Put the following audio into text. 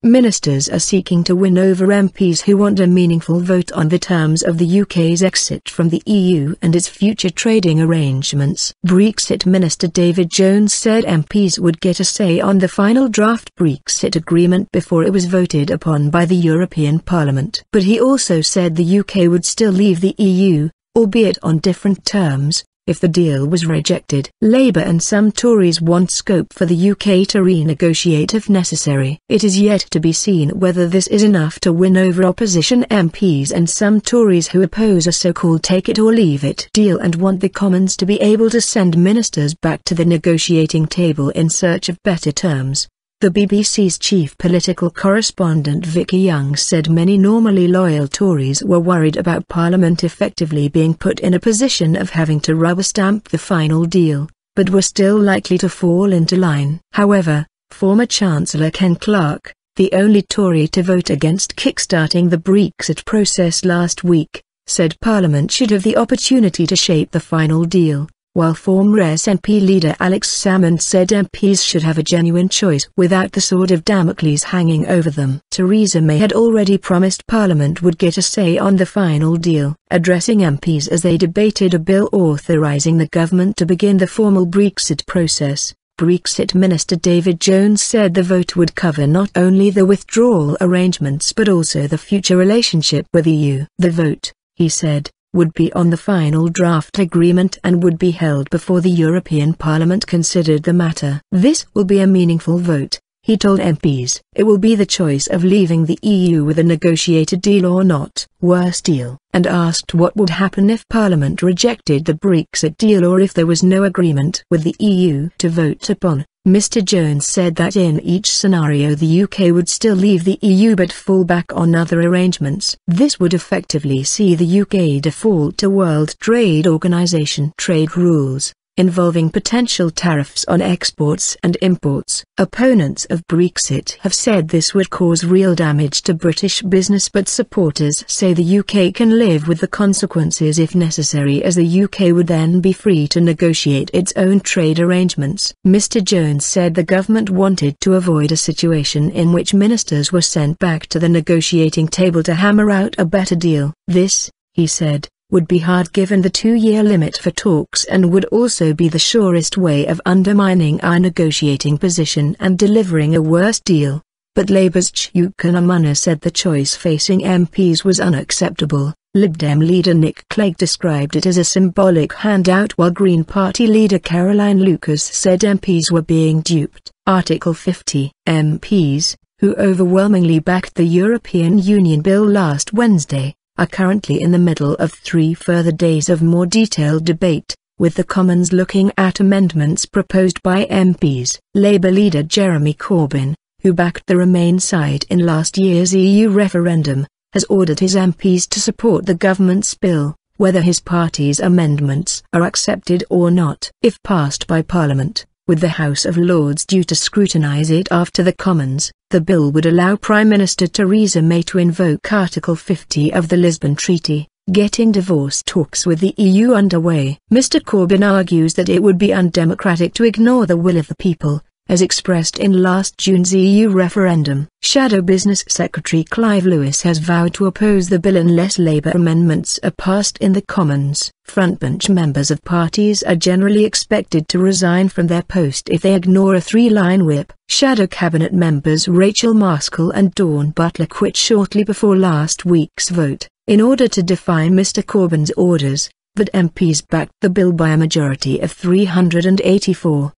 Ministers are seeking to win over MPs who want a meaningful vote on the terms of the UK's exit from the EU and its future trading arrangements. Brexit Minister David Jones said MPs would get a say on the final draft Brexit agreement before it was voted upon by the European Parliament. But he also said the UK would still leave the EU, albeit on different terms, if the deal was rejected. Labour and some Tories want scope for the UK to renegotiate if necessary. It is yet to be seen whether this is enough to win over opposition MPs and some Tories who oppose a so-called take-it-or-leave-it deal and want the Commons to be able to send ministers back to the negotiating table in search of better terms. The BBC's chief political correspondent Vicky Young said many normally loyal Tories were worried about Parliament effectively being put in a position of having to rubber-stamp the final deal, but were still likely to fall into line. However, former Chancellor Ken Clarke, the only Tory to vote against kickstarting the Brexit process last week, said Parliament should have the opportunity to shape the final deal, while former SNP leader Alex Salmond said MPs should have a genuine choice without the sword of Damocles hanging over them. Theresa May had already promised Parliament would get a say on the final deal, addressing MPs as they debated a bill authorising the government to begin the formal Brexit process. Brexit Minister David Jones said the vote would cover not only the withdrawal arrangements but also the future relationship with the EU. The vote, he said, would be on the final draft agreement and would be held before the European Parliament considered the matter. This will be a meaningful vote, he told MPs. It will be the choice of leaving the EU with a negotiated deal or not. Worse deal. And asked what would happen if Parliament rejected the Brexit deal or if there was no agreement with the EU to vote upon. Mr Jones said that in each scenario the UK would still leave the EU but fall back on other arrangements. This would effectively see the UK default to World Trade Organization trade rules, involving potential tariffs on exports and imports. Opponents of Brexit have said this would cause real damage to British business, but supporters say the UK can live with the consequences if necessary, as the UK would then be free to negotiate its own trade arrangements. Mr Jones said the government wanted to avoid a situation in which ministers were sent back to the negotiating table to hammer out a better deal. This, he said, would be hard given the 2-year limit for talks and would also be the surest way of undermining our negotiating position and delivering a worse deal. But Labour's Chuka Umunna said the choice facing MPs was unacceptable. Lib Dem leader Nick Clegg described it as a symbolic handout, while Green Party leader Caroline Lucas said MPs were being duped. Article 50. MPs, who overwhelmingly backed the European Union bill last Wednesday, are currently in the middle of 3 further days of more detailed debate, with the Commons looking at amendments proposed by MPs. Labour leader Jeremy Corbyn, who backed the Remain side in last year's EU referendum, has ordered his MPs to support the government's bill, whether his party's amendments are accepted or not. If passed by Parliament, with the House of Lords due to scrutinise it after the Commons, the bill would allow Prime Minister Theresa May to invoke Article 50 of the Lisbon Treaty, getting divorce talks with the EU underway. Mr Corbyn argues that it would be undemocratic to ignore the will of the people, as expressed in last June's EU referendum. Shadow Business Secretary Clive Lewis has vowed to oppose the bill unless Labour amendments are passed in the Commons. Frontbench members of parties are generally expected to resign from their post if they ignore a 3-line whip. Shadow Cabinet members Rachel Marskell and Dawn Butler quit shortly before last week's vote, in order to defy Mr Corbyn's orders, but MPs backed the bill by a majority of 384.